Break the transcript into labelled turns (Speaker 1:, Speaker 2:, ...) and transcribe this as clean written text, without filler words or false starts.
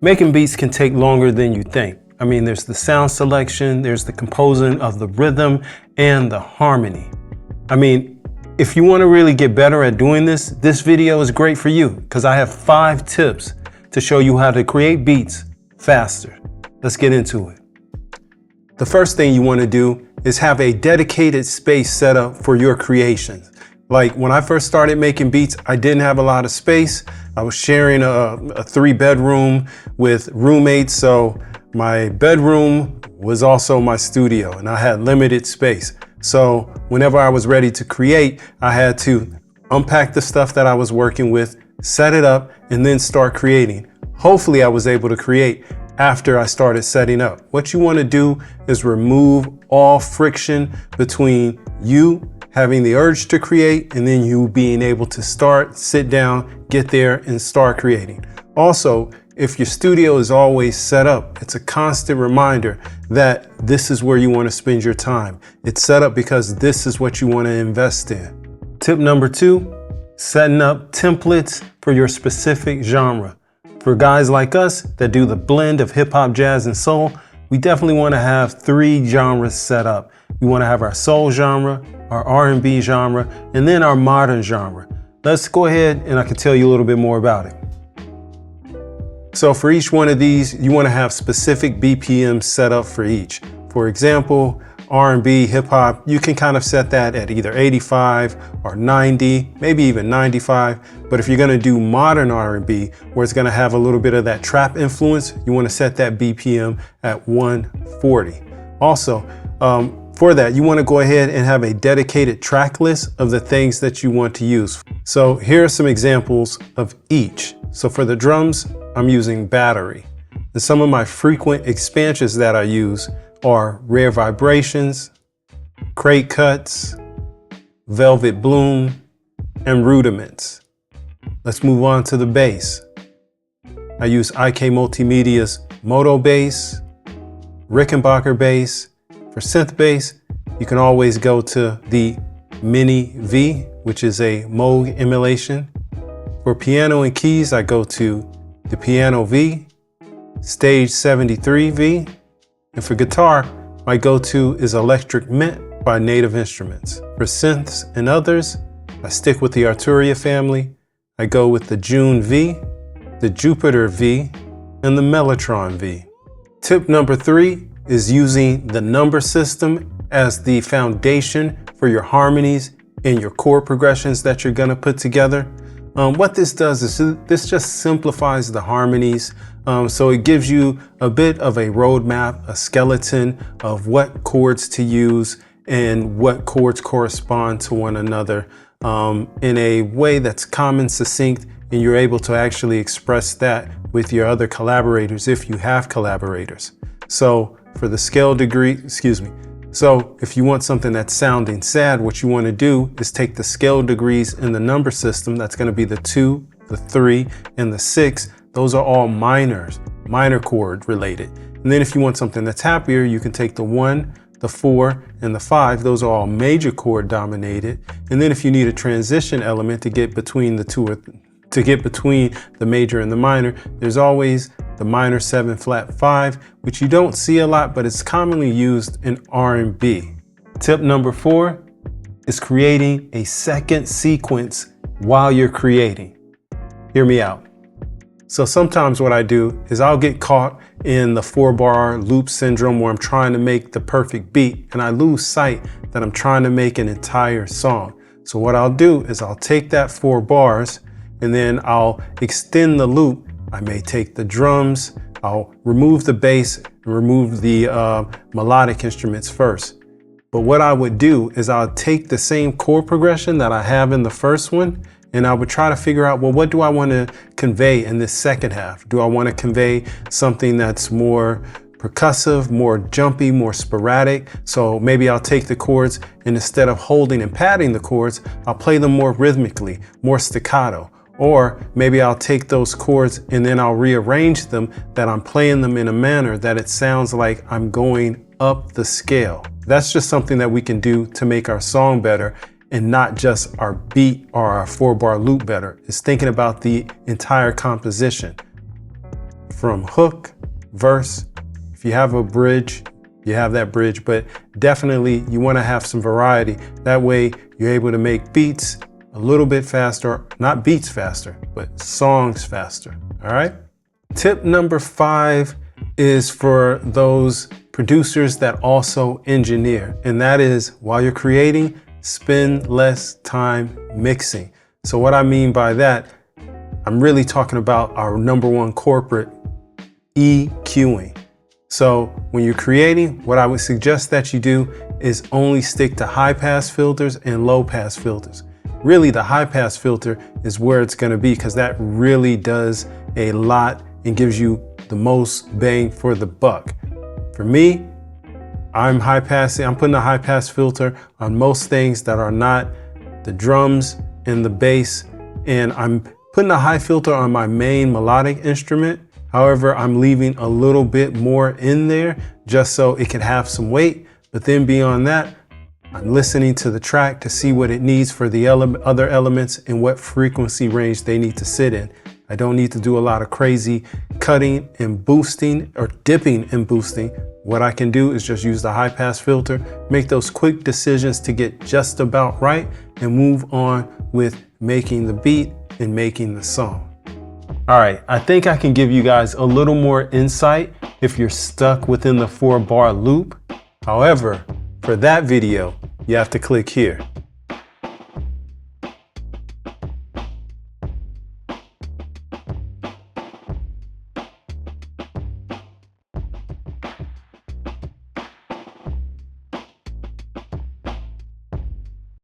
Speaker 1: Making beats can take longer than you think. I mean, there's the sound selection, there's the composing of the rhythm and the harmony. I mean, if you want to really get better at doing this video is great for you because I have 5 tips to show you how to create beats faster. Let's get into it. The first thing you want to do is have a dedicated space set up for your creations. Like when I first started making beats, I didn't have a lot of space. I was sharing a 3-bedroom with roommates, so my bedroom was also my studio and I had limited space. So whenever I was ready to create, I had to unpack the stuff that I was working with, set it up, and then start creating. Hopefully I was able to create after I started setting up. What you want to do is remove all friction between you having the urge to create and then you being able to start, sit down, get there and start creating. Also, if your studio is always set up, it's a constant reminder that this is where you want to spend your time. It's set up because this is what you want to invest in. Tip number 2, setting up templates for your specific genre. For guys like us that do the blend of hip hop, jazz, and soul, we definitely want to have 3 genres set up. We want to have our soul genre, our R&B genre, and then our modern genre. Let's go ahead and I can tell you a little bit more about it. So for each one of these, you want to have specific BPMs set up for each. For example, R&B, hip hop, you can kind of set that at either 85 or 90, maybe even 95. But if you're going to do modern R&B, where it's going to have a little bit of that trap influence, you want to set that BPM at 140. Also, for that, you want to go ahead and have a dedicated track list of the things that you want to use. So here are some examples of each. So for the drums, I'm using Battery. And some of my frequent expansions that I use are Rare Vibrations, Crate Cuts, Velvet Bloom, and Rudiments. Let's move on to the bass. I use IK Multimedia's Moto Bass, Rickenbacker Bass. For synth bass, you can always go to the Mini V, which is a Moog emulation. For piano and keys, I go to the Piano V, Stage 73 V, and for guitar, my go-to is Electric Mint by Native Instruments. For synths and others, I stick with the Arturia family. I go with the June V, the Jupiter V, and the Mellotron V. Tip number 3 is using the number system as the foundation for your harmonies and your chord progressions that you're gonna put together. What this does is this just simplifies the harmonies. So it gives you a bit of a roadmap, a skeleton of what chords to use and what chords correspond to one another in a way that's common, succinct, and you're able to actually express that with your other collaborators if you have collaborators. So for the scale degree, so if you want something that's sounding sad, what you want to do is take the scale degrees in the number system. That's going to be the 2, the 3, and the 6. Those are all minor chord related. And then if you want something that's happier, you can take the 1, the 4, and the 5. Those are all major chord dominated. And then if you need a transition element to get between the two, to get between the major and the minor, there's always the minor 7 flat 5, which you don't see a lot, but it's commonly used in R&B. Tip number 4 is creating a second sequence while you're creating. Hear me out. So sometimes what I do is I'll get caught in the 4-bar loop syndrome where I'm trying to make the perfect beat and I lose sight that I'm trying to make an entire song. So what I'll do is I'll take that 4 bars and then I'll extend the loop. I may take the drums, I'll remove the bass and remove the melodic instruments first. But what I would do is I'll take the same chord progression that I have in the first one and I would try to figure out, well, what do I want to convey in this second half? Do I want to convey something that's more percussive, more jumpy, more sporadic? So maybe I'll take the chords and instead of holding and patting the chords, I'll play them more rhythmically, more staccato. Or maybe I'll take those chords and then I'll rearrange them that I'm playing them in a manner that it sounds like I'm going up the scale. That's just something that we can do to make our song better and not just our beat or our 4-bar loop better. It's thinking about the entire composition. from hook, verse. If you have a bridge, you have that bridge, but definitely you want to have some variety. That way you're able to make beats a little bit faster, not beats faster, but songs faster. All right. Tip number 5 is for those producers that also engineer, and that is while you're creating, spend less time mixing. So what I mean by that, I'm really talking about our number one corporate, EQing. So when you're creating, what I would suggest that you do is only stick to high pass filters and low pass filters. Really, the high pass filter is where it's going to be, because that really does a lot and gives you the most bang for the buck. For me, I'm putting a high pass filter on most things that are not the drums and the bass, and I'm putting a high filter on my main melodic instrument. However, I'm leaving a little bit more in there just so it can have some weight. But then beyond that, I'm listening to the track to see what it needs for the other elements and what frequency range they need to sit in. I don't need to do a lot of crazy cutting and boosting or dipping and boosting. What I can do is just use the high pass filter, make those quick decisions to get just about right, and move on with making the beat and making the song. All right, I think I can give you guys a little more insight if you're stuck within the 4-bar loop. However, for that video, you have to click here.